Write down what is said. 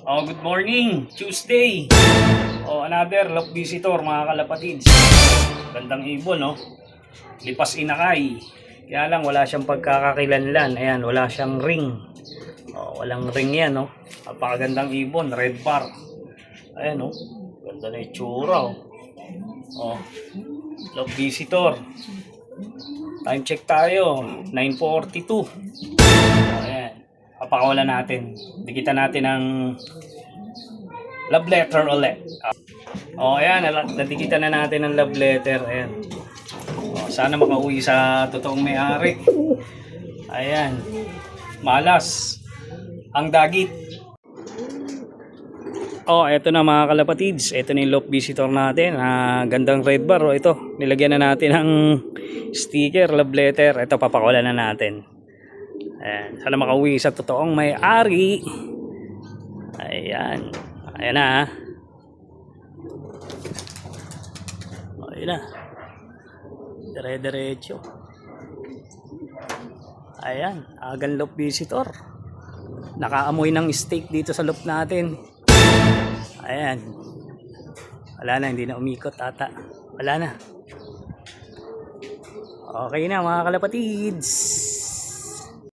Oh, good morning, Tuesday. Oh, another love visitor mga kalapatids. Gandang ibon, no? Lipas inakay. Kaya lang wala siyang pagkakakilanlan. Ayan, wala siyang ring. Oh, walang ring yan, no? Napakagandang ibon, red bar. Ayan, no? Ganda na itsura, oh. Oh, love visitor. Time check tayo, 9:42. Ayan. Papakawalan natin. Dikitan natin ng love letter ulit. O, ayan. Nadikitan na natin ng love letter. Ayan. O, sana makauwi sa totoong may-ari. Ayan. Malas. Ang dagit. O, eto na mga kalapatids. Eto na yung love visitor natin. Gandang red bar. O, ito. Nilagyan na natin ng sticker, love letter. Ito, papakawalan na natin. Ayan, sana makauwi sa totoong may-ari. Ayan. Ayan na. Ayan na. Dire-diretso. Ayan, agang loop visitor. Nakaamoy ng steak dito sa loop natin. Ayan. Wala na, hindi na umikot ata. Wala na. Okay na mga kalapatids.